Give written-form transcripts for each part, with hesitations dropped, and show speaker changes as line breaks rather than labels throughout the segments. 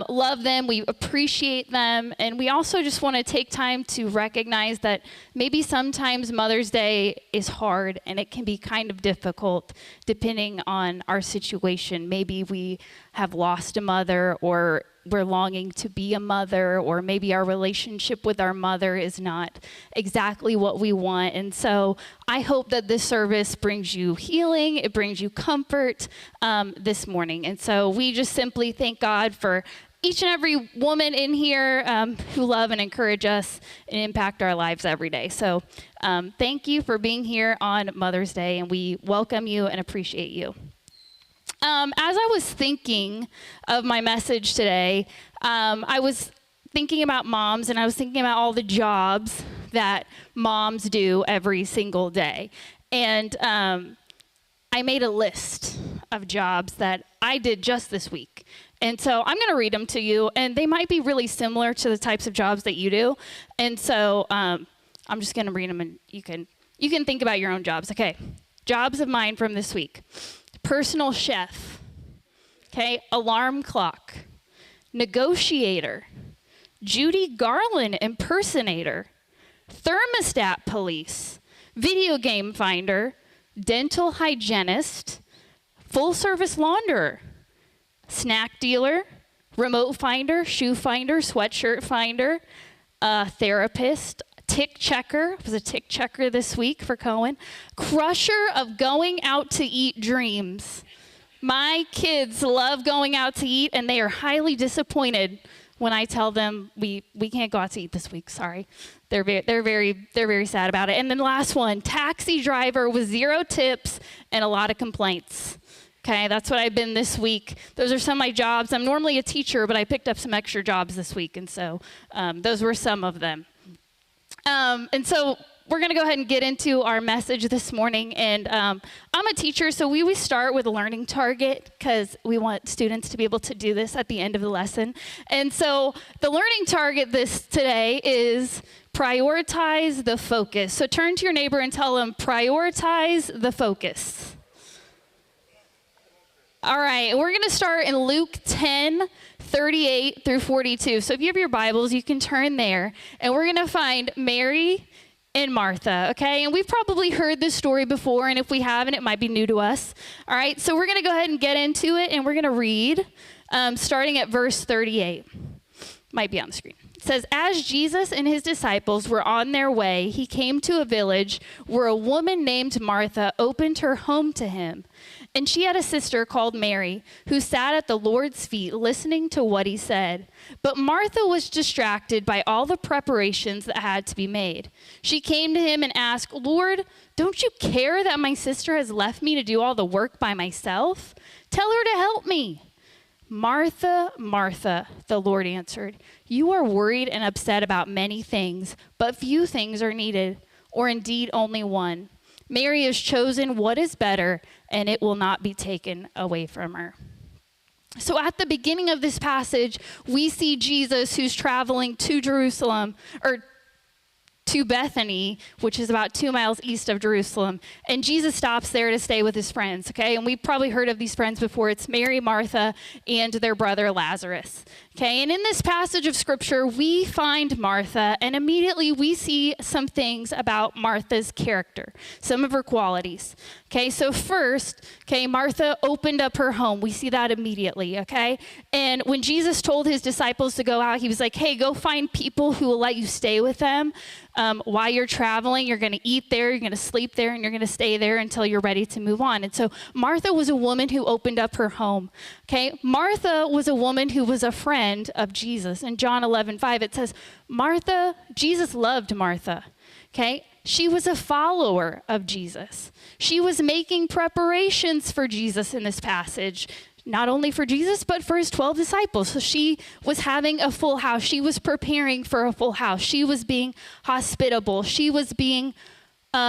love them, we appreciate them, and we also just want to take time to recognize that maybe sometimes Mother's Day is hard and it can be kind of difficult depending on our situation. Maybe we have lost a mother, or we're longing to be a mother, or maybe our relationship with our mother is not exactly what we want. And so I hope that this service brings you healing, it brings you comfort this morning. And so we just simply thank God for each and every woman in here who love and encourage us and impact our lives every day. So thank you for being here on Mother's Day, and we welcome you and appreciate you. As I was thinking of my message today, I was thinking about moms, and I was thinking about all the jobs that moms do every single day. And I made a list of jobs that I did just this week. And so I'm going to read them to you, and they might be really similar to the types of jobs that you do. And so I'm just going to read them, and you can think about your own jobs. Okay, jobs of mine from this week. Personal chef, okay, alarm clock, negotiator, Judy Garland impersonator, thermostat police, video game finder, dental hygienist, full service launderer, snack dealer, remote finder, shoe finder, sweatshirt finder, therapist, tick checker. It was a tick checker this week for Cohen. Crusher of going out to eat dreams. My kids love going out to eat, and they are highly disappointed when I tell them we can't go out to eat this week. Sorry, they're very sad about it. And then the last one, taxi driver with 0 tips and a lot of complaints. Okay, that's what I've been this week. Those are some of my jobs. I'm normally a teacher, but I picked up some extra jobs this week, and so those were some of them. And so we're going to go ahead and get into our message this morning. And I'm a teacher, so we always start with a learning target because we want students to be able to do this at the end of the lesson. And so the learning target today is prioritize the focus. So turn to your neighbor and tell them, prioritize the focus. All right, we're going to start in Luke 10:38 through 42. So if you have your Bibles, you can turn there, and we're going to find Mary and Martha, okay? And we've probably heard this story before, and if we haven't, it might be new to us. All right, so we're going to go ahead and get into it, and we're going to read starting at verse 38. Might be on the screen. It says, as Jesus and his disciples were on their way, he came to a village where a woman named Martha opened her home to him. And she had a sister called Mary, who sat at the Lord's feet listening to what he said. But Martha was distracted by all the preparations that had to be made. She came to him and asked, Lord, don't you care that my sister has left me to do all the work by myself? Tell her to help me. Martha, Martha, the Lord answered, you are worried and upset about many things, but few things are needed, or indeed only one. Mary has chosen what is better, and it will not be taken away from her. So at the beginning of this passage, we see Jesus who's traveling to Jerusalem, or to Bethany, which is about 2 miles east of Jerusalem. And Jesus stops there to stay with his friends, okay? And we've probably heard of these friends before. It's Mary, Martha, and their brother Lazarus, okay? And in this passage of scripture, we find Martha, and immediately we see some things about Martha's character, some of her qualities, okay? So first, okay, Martha opened up her home. We see that immediately, okay? And when Jesus told his disciples to go out, he was like, hey, go find people who will let you stay with them. While you're traveling, you're going to eat there, you're going to sleep there, and you're going to stay there until you're ready to move on. And so Martha was a woman who opened up her home, okay? Martha was a woman who was a friend of Jesus. In John 11:5, it says, Martha, Jesus loved Martha, okay? She was a follower of Jesus. She was making preparations for Jesus in this passage. Not only for Jesus, but for his 12 disciples. So she was having a full house. She was preparing for a full house. She was being hospitable. She was being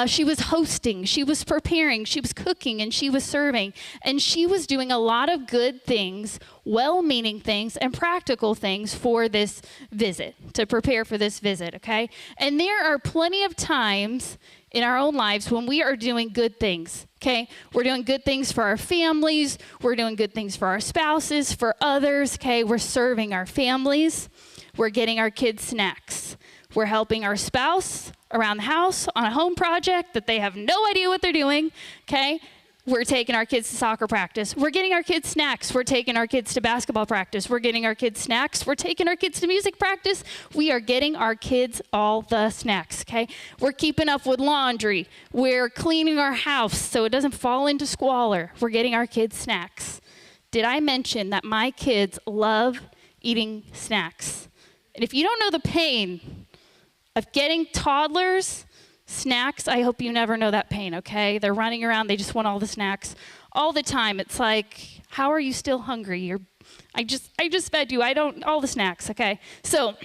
She was hosting, she was preparing, she was cooking, and she was serving. And she was doing a lot of good things, well-meaning things, and practical things for this visit, to prepare for this visit, okay? And there are plenty of times in our own lives when we are doing good things, okay? We're doing good things for our families, we're doing good things for our spouses, for others, okay? We're serving our families, we're getting our kids snacks, we're helping our spouse around the house on a home project that they have no idea what they're doing, okay? We're taking our kids to soccer practice. We're getting our kids snacks. We're taking our kids to basketball practice. We're getting our kids snacks. We're taking our kids to music practice. We are getting our kids all the snacks, okay? We're keeping up with laundry. We're cleaning our house so it doesn't fall into squalor. We're getting our kids snacks. Did I mention that my kids love eating snacks? And if you don't know the pain of getting toddlers snacks, I hope you never know that pain, okay? They're running around, they just want all the snacks all the time. It's like, how are you still hungry? I just fed you. All the snacks, okay? So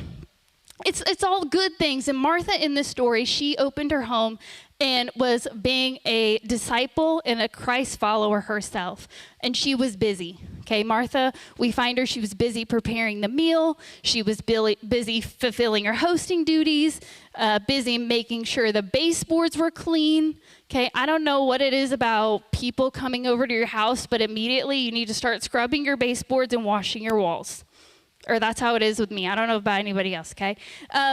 it's all good things. And Martha in this story, she opened her home and was being a disciple and a Christ follower herself. And she was busy. Okay, Martha, we find her, she was busy preparing the meal. She was busy fulfilling her hosting duties, busy making sure the baseboards were clean. Okay, I don't know what it is about people coming over to your house, but immediately you need to start scrubbing your baseboards and washing your walls. Or that's how it is with me. I don't know about anybody else, okay?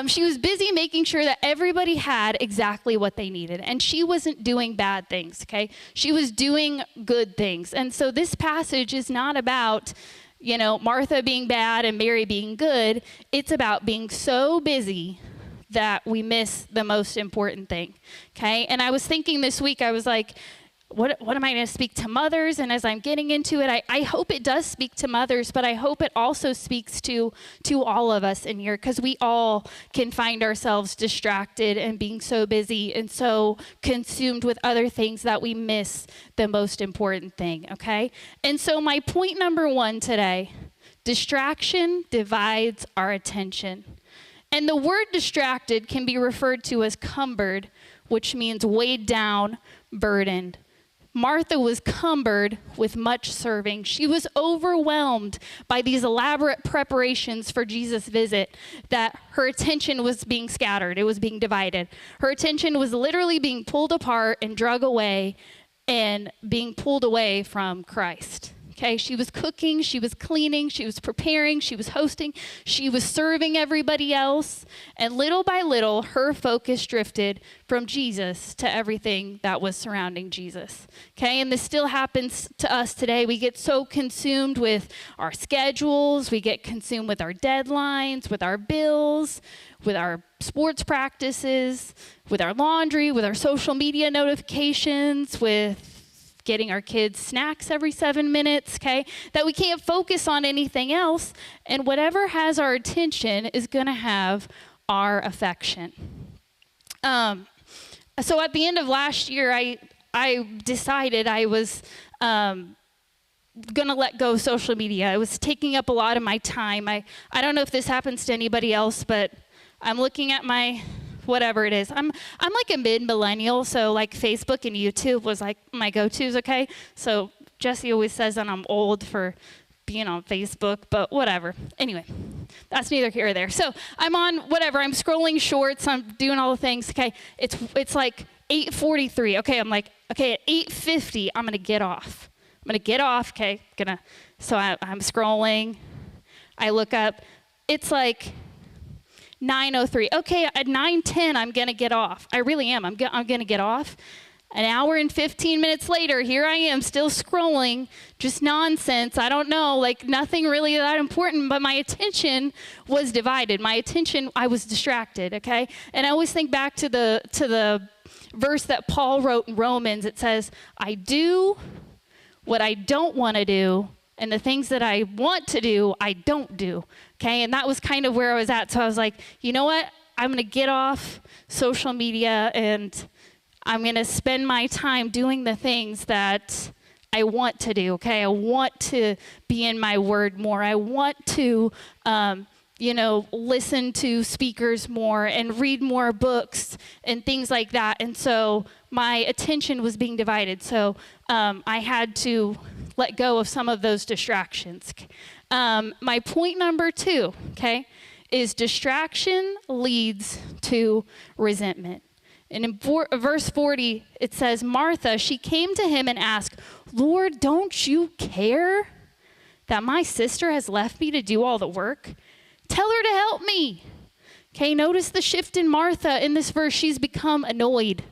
She was busy making sure that everybody had exactly what they needed. And she wasn't doing bad things, okay? She was doing good things. And so this passage is not about, Martha being bad and Mary being good. It's about being so busy that we miss the most important thing, okay? And I was thinking this week, I was like, what am I going to speak to mothers? And as I'm getting into it, I hope it does speak to mothers, but I hope it also speaks to all of us in here, because we all can find ourselves distracted and being so busy and so consumed with other things that we miss the most important thing, okay? And so my point number 1 today, distraction divides our attention. And the word distracted can be referred to as cumbered, which means weighed down, burdened. Martha was cumbered with much serving. She was overwhelmed by these elaborate preparations for Jesus' visit that her attention was being scattered. It was being divided. Her attention was literally being pulled apart and drug away and being pulled away from Christ. Okay, she was cooking, she was cleaning, she was preparing, she was hosting, she was serving everybody else. And little by little, her focus drifted from Jesus to everything that was surrounding Jesus. Okay, and this still happens to us today. We get so consumed with our schedules, we get consumed with our deadlines, with our bills, with our sports practices, with our laundry, with our social media notifications, with getting our kids snacks every 7 minutes, okay? That we can't focus on anything else, and whatever has our attention is gonna have our affection. So at the end of last year, I decided I was gonna let go of social media. It was taking up a lot of my time. I don't know if this happens to anybody else, but I'm looking at my whatever it is. I'm like a mid-millennial, so like Facebook and YouTube was like my go-tos, okay? So Jesse always says that I'm old for being on Facebook, but whatever. Anyway, that's neither here or there. So I'm on whatever, I'm scrolling shorts, I'm doing all the things, okay? It's like 8:43, okay? I'm like, okay, at 8:50, I'm gonna get off. Okay? So I'm scrolling, I look up, it's like 9:03. Okay, at 9:10, I'm gonna get off. I really am. I'm gonna get off. An hour and 15 minutes later, here I am still scrolling, just nonsense. I don't know, like nothing really that important, but my attention was divided. I was distracted, okay? And I always think back to the verse that Paul wrote in Romans. It says, I do what I don't want to do, and the things that I want to do, I don't do, okay? And that was kind of where I was at. So I was like, you know what? I'm going to get off social media, and I'm going to spend my time doing the things that I want to do, okay? I want to be in my word more. I want to listen to speakers more and read more books and things like that. And so my attention was being divided. So I had to let go of some of those distractions. My point number 2, okay, is distraction leads to resentment. And in verse 40, it says, Martha, she came to him and asked, Lord, don't you care that my sister has left me to do all the work? Tell her to help me. Okay, notice the shift in Martha in this verse. She's become annoyed.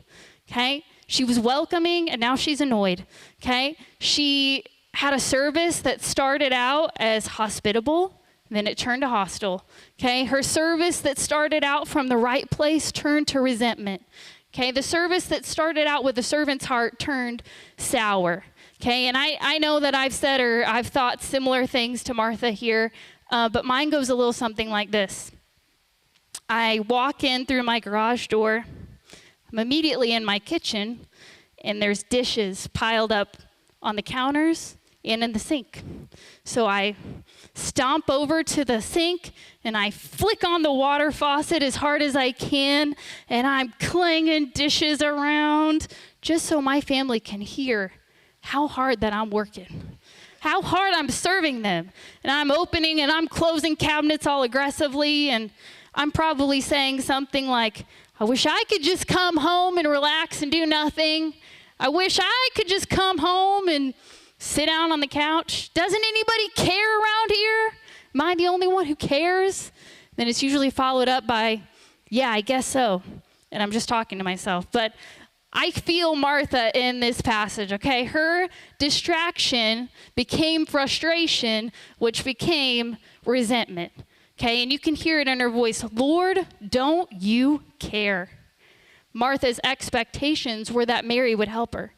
Okay, she was welcoming and now she's annoyed. Okay, she had a service that started out as hospitable, then it turned to hostile. Okay, her service that started out from the right place turned to resentment. Okay, the service that started out with a servant's heart turned sour. Okay, and I know that I've said or I've thought similar things to Martha here, but mine goes a little something like this. I walk in through my garage door. I'm immediately in my kitchen, and there's dishes piled up on the counters and in the sink. So I stomp over to the sink, and I flick on the water faucet as hard as I can, and I'm clanging dishes around just so my family can hear how hard that I'm working, how hard I'm serving them. And I'm opening and I'm closing cabinets all aggressively, and I'm probably saying something like, I wish I could just come home and relax and do nothing. I wish I could just come home and sit down on the couch. Doesn't anybody care around here? Am I the only one who cares? Then it's usually followed up by, yeah, I guess so. And I'm just talking to myself. But I feel Martha in this passage, okay? Her distraction became frustration, which became resentment, okay? And you can hear it in her voice, Lord, don't you care? Martha's expectations were that Mary would help her.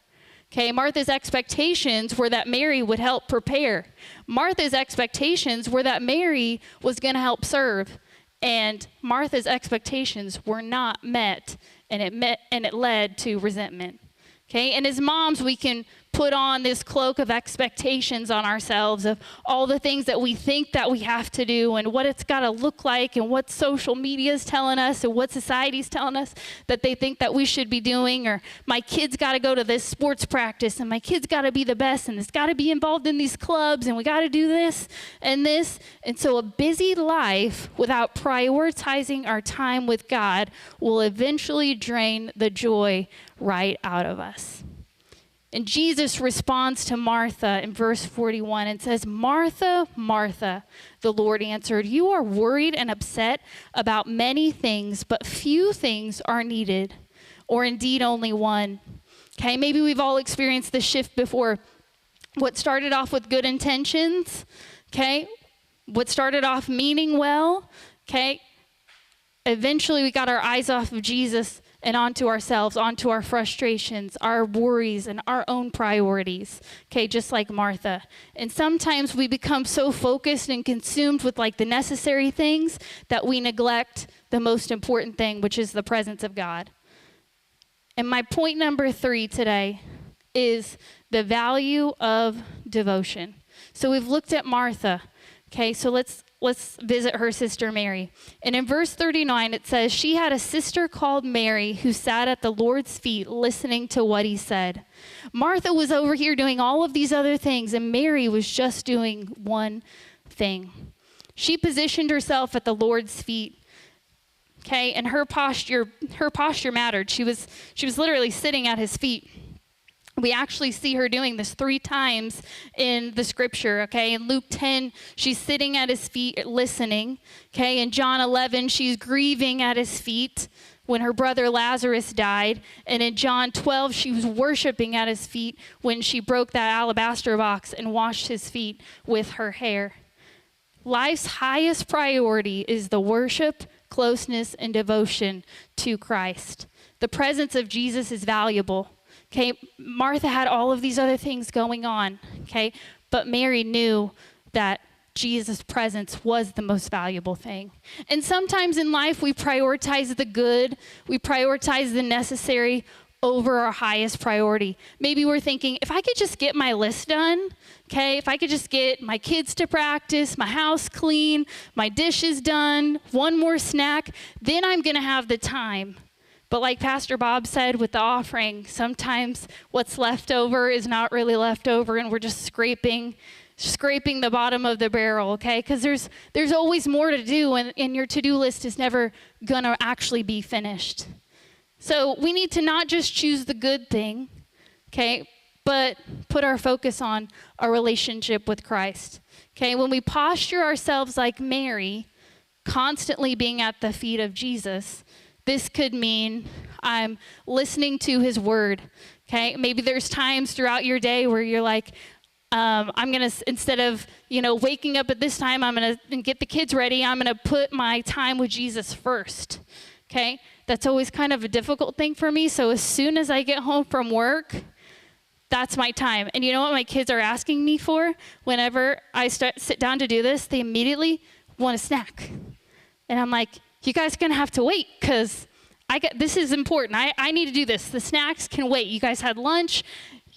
Okay, Martha's expectations were that Mary would help prepare. Martha's expectations were that Mary was going to help serve. And Martha's expectations were not met, and it led to resentment. Okay, and as moms, we can put on this cloak of expectations on ourselves of all the things that we think that we have to do and what it's got to look like and what social media is telling us and what society's telling us that they think that we should be doing, or my kids got to go to this sports practice and my kids got to be the best and it's got to be involved in these clubs and we got to do this and this. And so a busy life without prioritizing our time with God will eventually drain the joy right out of us. And Jesus responds to Martha in verse 41 and says, Martha, Martha, the Lord answered, you are worried and upset about many things, but few things are needed, or indeed only one. Okay, maybe we've all experienced this shift before. What started off with good intentions, okay, what started off meaning well, okay, eventually we got our eyes off of Jesus and onto ourselves, onto our frustrations, our worries, and our own priorities, okay, just like Martha. And sometimes we become so focused and consumed with like the necessary things that we neglect the most important thing, which is the presence of God. And my point number 3 today is the value of devotion. So we've looked at Martha, okay, so let's visit her sister Mary. And in verse 39, it says, she had a sister called Mary who sat at the Lord's feet listening to what he said. Martha was over here doing all of these other things, and Mary was just doing one thing. She positioned herself at the Lord's feet, okay, and her posture mattered. She was literally sitting at his feet. We actually see her doing this 3 times in the scripture, okay? In Luke 10, she's sitting at his feet listening, okay? In John 11, she's grieving at his feet when her brother Lazarus died. And in John 12, she was worshiping at his feet when she broke that alabaster box and washed his feet with her hair. Life's highest priority is the worship, closeness, and devotion to Christ. The presence of Jesus is valuable. Okay, Martha had all of these other things going on, okay? But Mary knew that Jesus' presence was the most valuable thing. And sometimes in life we prioritize the good, we prioritize the necessary over our highest priority. Maybe we're thinking, if I could just get my list done, okay, if I could just get my kids to practice, my house clean, my dishes done, one more snack, then I'm going to have the time. But like Pastor Bob said with the offering, sometimes what's left over is not really left over, and we're just scraping the bottom of the barrel, okay? Because there's always more to do, and your to-do list is never going to actually be finished. So we need to not just choose the good thing, okay, but put our focus on our relationship with Christ, okay? When we posture ourselves like Mary, constantly being at the feet of Jesus, this could mean I'm listening to his word, okay? Maybe there's times throughout your day where you're like, I'm going to, instead of, waking up at this time, I'm going to get the kids ready, I'm going to put my time with Jesus first, okay? That's always kind of a difficult thing for me. So as soon as I get home from work, that's my time. And you know what my kids are asking me for? Whenever I sit down to do this, they immediately want a snack. And I'm like, you guys are going to have to wait because this is important. I need to do this. The snacks can wait. You guys had lunch.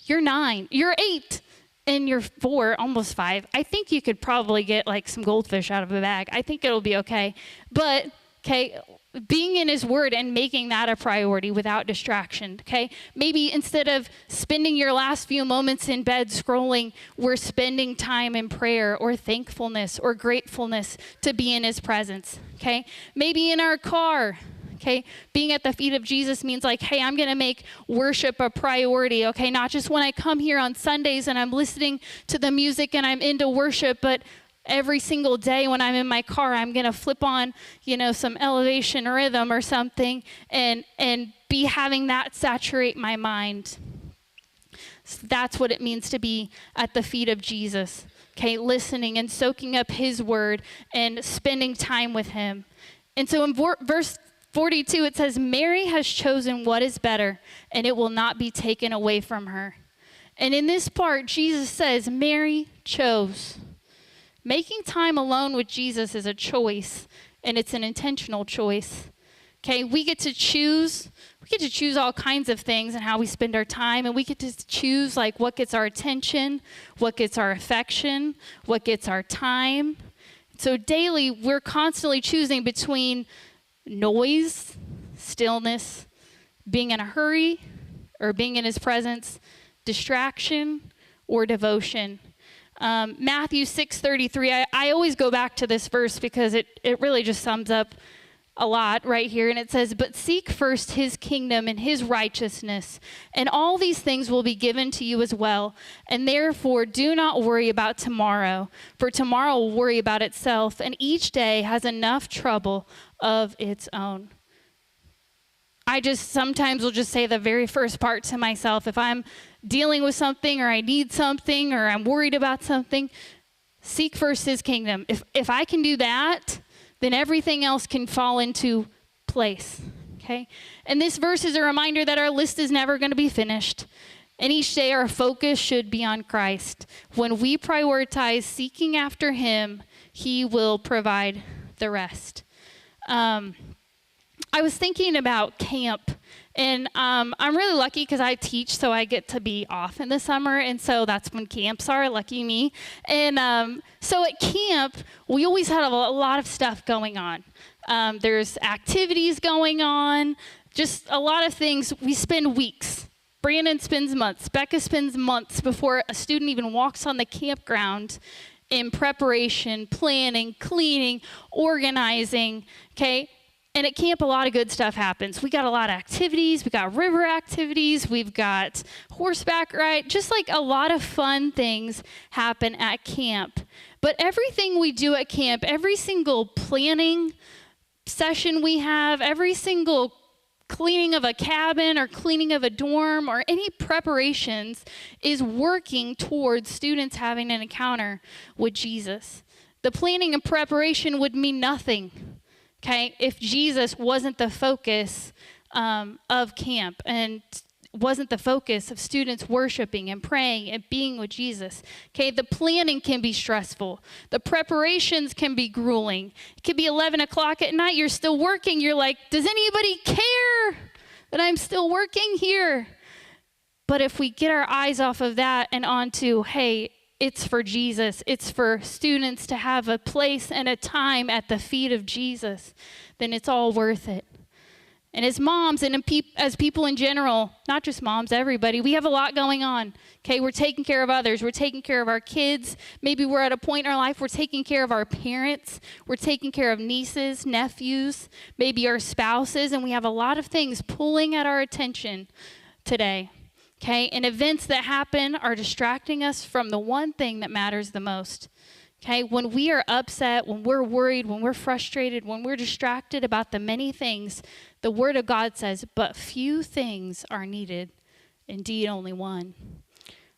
You're 9. You're 8. And you're 4, almost 5. I think you could probably get like some goldfish out of a bag. I think it'll be okay. But, okay, being in his word and making that a priority without distraction, okay? Maybe instead of spending your last few moments in bed scrolling, we're spending time in prayer or thankfulness or gratefulness to be in his presence, okay? Maybe in our car, okay? Being at the feet of Jesus means like, hey, I'm going to make worship a priority, okay? Not just when I come here on Sundays and I'm listening to the music and I'm into worship, but every single day when I'm in my car, I'm going to flip on, some elevation rhythm or something and be having that saturate my mind. So that's what it means to be at the feet of Jesus, okay? Listening and soaking up his word and spending time with him. And so in verse 42, it says, Mary has chosen what is better, and it will not be taken away from her. And in this part, Jesus says, Mary chose. Making time alone with Jesus is a choice, and it's an intentional choice. Okay, we get to choose all kinds of things and how we spend our time, and we get to choose like what gets our attention, what gets our affection, what gets our time. So daily, we're constantly choosing between noise, stillness, being in a hurry, or being in his presence, distraction, or devotion. Matthew 6:33, I always go back to this verse because it really just sums up a lot right here. And it says, but seek first his kingdom and his righteousness, and all these things will be given to you as well. And therefore, do not worry about tomorrow, for tomorrow will worry about itself, and each day has enough trouble of its own. I just sometimes will just say the very first part to myself. If I'm dealing with something or I need something or I'm worried about something, seek first his kingdom. If I can do that, then everything else can fall into place, okay? And this verse is a reminder that our list is never going to be finished. And each day our focus should be on Christ. When we prioritize seeking after him, he will provide the rest. I was thinking about camp, and I'm really lucky because I teach, so I get to be off in the summer, and so that's when camps are, lucky me. And so at camp, we always had a lot of stuff going on. There's activities going on, just a lot of things. We spend weeks. Brandon spends months. Becca spends months before a student even walks on the campground in preparation, planning, cleaning, organizing, okay? And at camp, a lot of good stuff happens. We got a lot of activities. We got river activities. We've got horseback ride. Just like a lot of fun things happen at camp. But everything we do at camp, every single planning session we have, every single cleaning of a cabin or cleaning of a dorm or any preparations is working towards students having an encounter with Jesus. The planning and preparation would mean nothing, okay, if Jesus wasn't the focus of camp and wasn't the focus of students worshiping and praying and being with Jesus. Okay, the planning can be stressful. The preparations can be grueling. It could be 11 o'clock at night. You're still working. You're like, does anybody care but I'm still working here. But if we get our eyes off of that and onto, hey, it's for Jesus, it's for students to have a place and a time at the feet of Jesus, then it's all worth it. And as moms and as people in general, not just moms, everybody, we have a lot going on. Okay, we're taking care of others. We're taking care of our kids. Maybe we're at a point in our life we're taking care of our parents. We're taking care of nieces, nephews, maybe our spouses, and we have a lot of things pulling at our attention today. Okay, and events that happen are distracting us from the one thing that matters the most. Okay, when we are upset, when we're worried, when we're frustrated, when we're distracted about the many things, the Word of God says, but few things are needed, indeed only one.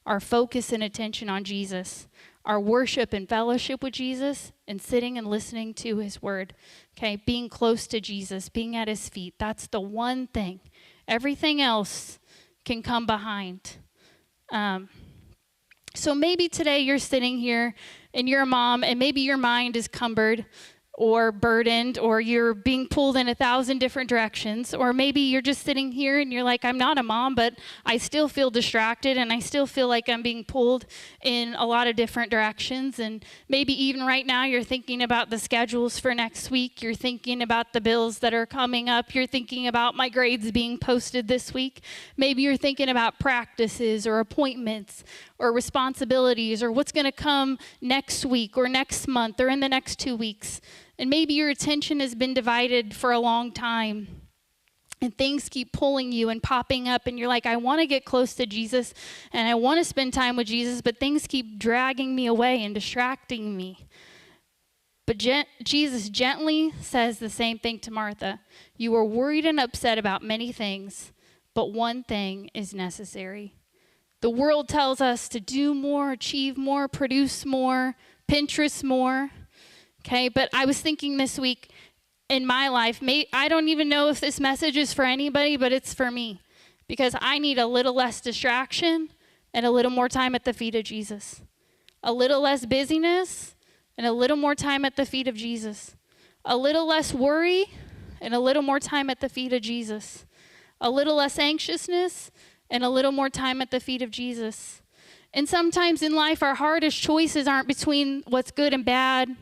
Our focus and attention on Jesus, our worship and fellowship with Jesus, and sitting and listening to His Word. Okay, being close to Jesus, being at His feet, that's the one thing. Everything else can come behind. So maybe today you're sitting here and you're a mom, and maybe your mind is cumbered or burdened, or you're being pulled in 1,000 different directions, or maybe you're just sitting here and you're like, I'm not a mom, but I still feel distracted, and I still feel like I'm being pulled in a lot of different directions. And maybe even right now you're thinking about the schedules for next week, you're thinking about the bills that are coming up, you're thinking about my grades being posted this week, maybe you're thinking about practices or appointments or responsibilities or what's going to come next week or next month or in the next 2 weeks. And maybe your attention has been divided for a long time and things keep pulling you and popping up, and you're like, I want to get close to Jesus and I want to spend time with Jesus, but things keep dragging me away and distracting me. But Jesus gently says the same thing to Martha. You are worried and upset about many things, but one thing is necessary. The world tells us to do more, achieve more, produce more, Pinterest more. Okay, but I was thinking this week in my life, I don't even know if this message is for anybody, but it's for me, because I need a little less distraction and a little more time at the feet of Jesus. A little less busyness and a little more time at the feet of Jesus. A little less worry and a little more time at the feet of Jesus. A little less anxiousness and a little more time at the feet of Jesus. And sometimes in life, our hardest choices aren't between what's good and bad.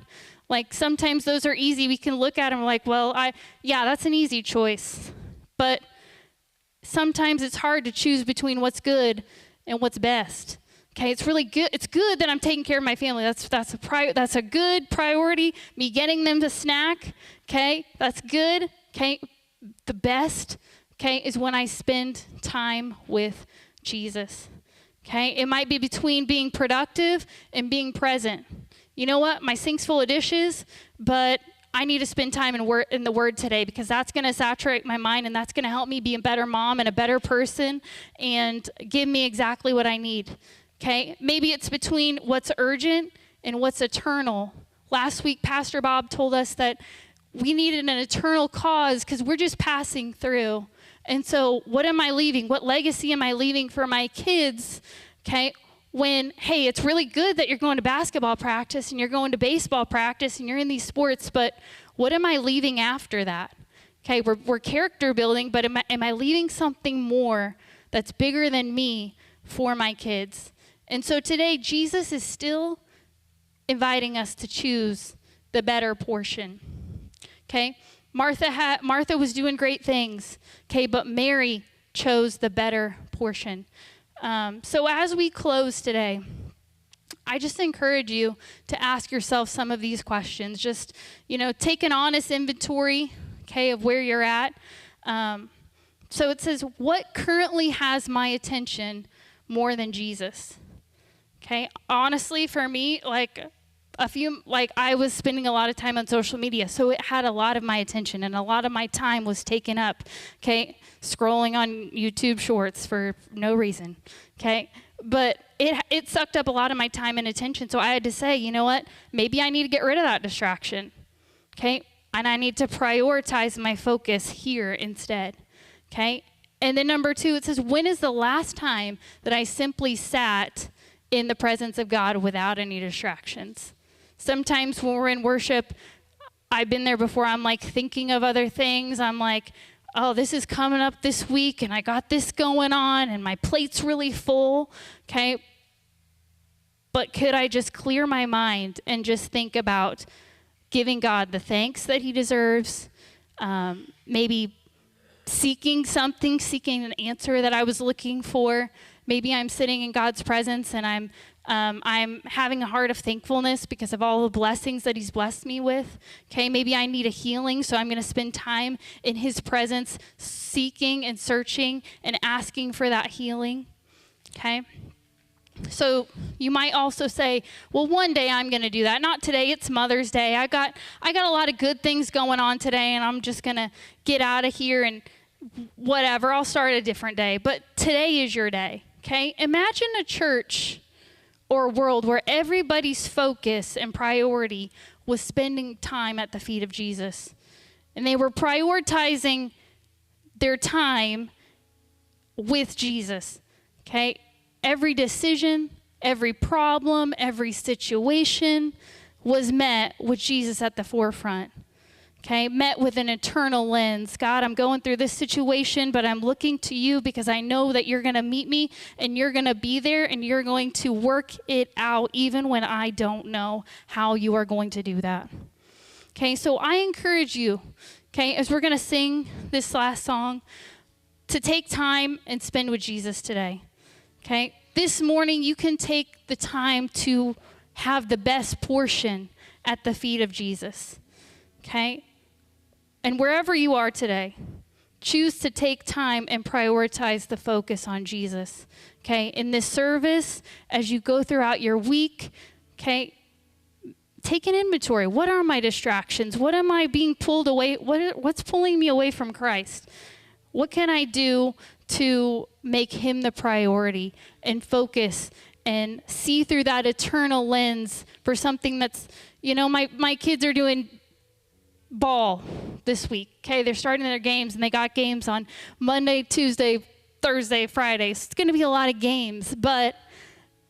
Like sometimes those are easy. We can look at them like, well, that's an easy choice. But sometimes it's hard to choose between what's good and what's best. Okay, it's really good. It's good that I'm taking care of my family. That's a good priority. Me getting them to snack. Okay, that's good. Okay, the best. Okay, is when I spend time with Jesus. Okay, it might be between being productive and being present. You know what? My sink's full of dishes, but I need to spend time in the Word today, because that's going to saturate my mind, and that's going to help me be a better mom and a better person and give me exactly what I need. Okay? Maybe it's between what's urgent and what's eternal. Last week, Pastor Bob told us that we needed an eternal cause because we're just passing through. And so what am I leaving? What legacy am I leaving for my kids? Okay? When, hey, it's really good that you're going to basketball practice and you're going to baseball practice and you're in these sports, but what am I leaving after that? Okay, we're character building, but am I leaving something more that's bigger than me for my kids? And so today, Jesus is still inviting us to choose the better portion. Okay, Martha was doing great things, okay, but Mary chose the better portion. So as we close today, I just encourage you to ask yourself some of these questions. Just, take an honest inventory, okay, of where you're at. So it says, what currently has my attention more than Jesus? Okay, honestly, for me, I was spending a lot of time on social media, so it had a lot of my attention, and a lot of my time was taken up, okay, scrolling on YouTube Shorts for no reason, okay? But it sucked up a lot of my time and attention, so I had to say, you know what? Maybe I need to get rid of that distraction, okay? And I need to prioritize my focus here instead, okay? And then number 2, it says, when is the last time that I simply sat in the presence of God without any distractions? Sometimes when we're in worship, I've been there before, I'm like thinking of other things. I'm like, oh, this is coming up this week and I got this going on and my plate's really full, okay? But could I just clear my mind and just think about giving God the thanks that he deserves, maybe seeking an answer that I was looking for. Maybe I'm sitting in God's presence and I'm having a heart of thankfulness because of all the blessings that he's blessed me with. Okay, maybe I need a healing, so I'm going to spend time in his presence seeking and searching and asking for that healing. Okay? So you might also say, well, one day I'm going to do that. Not today. It's Mother's Day. I got a lot of good things going on today, and I'm just going to get out of here and whatever. I'll start a different day. But today is your day. Okay? Imagine a church or a world where everybody's focus and priority was spending time at the feet of Jesus. And they were prioritizing their time with Jesus. Okay? Every decision, every problem, every situation was met with Jesus at the forefront. Okay, met with an eternal lens. God, I'm going through this situation, but I'm looking to you because I know that you're going to meet me and you're going to be there and you're going to work it out even when I don't know how you are going to do that. Okay, so I encourage you, okay, as we're going to sing this last song, to take time and spend with Jesus today. Okay, this morning you can take the time to have the best portion at the feet of Jesus. Okay, and wherever you are today, choose to take time and prioritize the focus on Jesus. Okay, in this service, as you go throughout your week, okay, take an inventory. What are my distractions? What am I being pulled away? What's pulling me away from Christ? What can I do to make him the priority and focus and see through that eternal lens for something that's, my kids are doing ball this week. Okay, they're starting their games and they got games on Monday, Tuesday, Thursday, Friday. So it's going to be a lot of games, but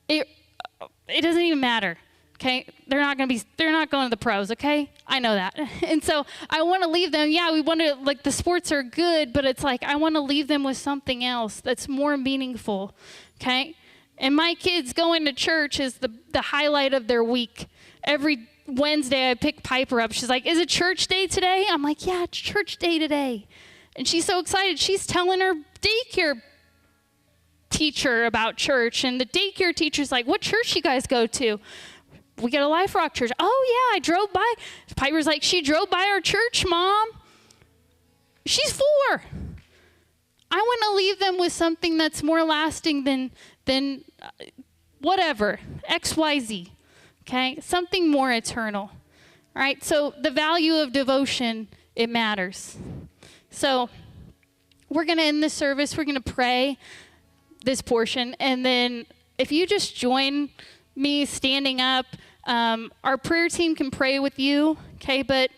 it doesn't even matter. Okay, they're not going to the pros. Okay, I know that. And so I want to leave them. Yeah, we want to, like, the sports are good, but it's like I want to leave them with something else that's more meaningful. Okay, and my kids going to church is the highlight of their week. Every Wednesday I pick Piper up. She's like, "Is it church day today?" I'm like, "Yeah, it's church day today," and she's so excited. She's telling her daycare teacher about church, and the daycare teacher's like, "What church you guys go to?" "We get a Life Rock church." "Oh yeah, I drove by." Piper's like, "She drove by our church, Mom." She's 4. I want to leave them with something that's more lasting than whatever, XYZ, okay? Something more eternal, all right? So the value of devotion, it matters. So we're going to end this service. We're going to pray this portion, and then if you just join me standing up, our prayer team can pray with you, okay? But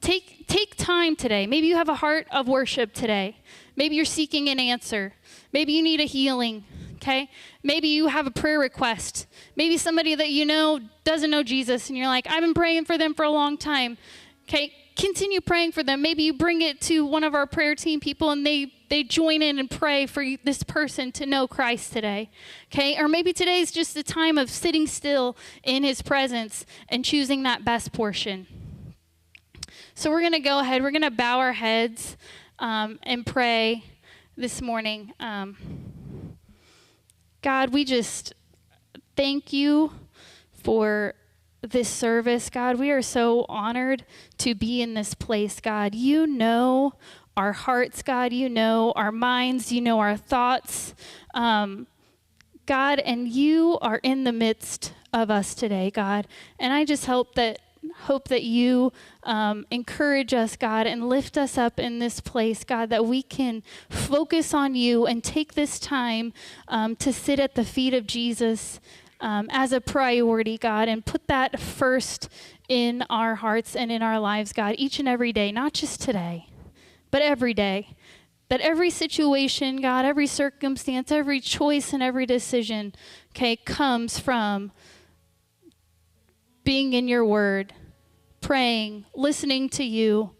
take time today. Maybe you have a heart of worship today. Maybe you're seeking an answer. Maybe you need a healing, okay? Maybe you have a prayer request. Maybe somebody that you know doesn't know Jesus, and you're like, "I've been praying for them for a long time." Okay, continue praying for them. Maybe you bring it to one of our prayer team people, and they join in and pray for this person to know Christ today, okay? Or maybe today's just a time of sitting still in his presence and choosing that best portion. So we're going to go ahead. We're going to bow our heads and pray this morning. God, we just thank you for this service. God, we are so honored to be in this place. God, you know our hearts. God, you know our minds. You know our thoughts. God, and you are in the midst of us today, God. And I just hope that you encourage us, God, and lift us up in this place, God, that we can focus on you and take this time to sit at the feet of Jesus as a priority, God, and put that first in our hearts and in our lives, God, each and every day, not just today, but every day. That every situation, God, every circumstance, every choice and every decision, okay, comes from being in your word, praying, listening to you,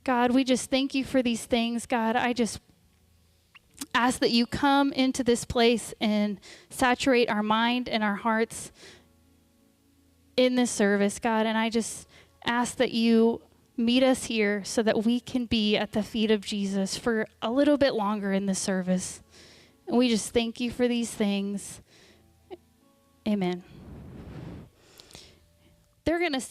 God, we just thank you for these things. God, I just ask that you come into this place and saturate our mind and our hearts in this service, God. And I just ask that you meet us here so that we can be at the feet of Jesus for a little bit longer in this service. And we just thank you for these things. Amen. They're going to sing.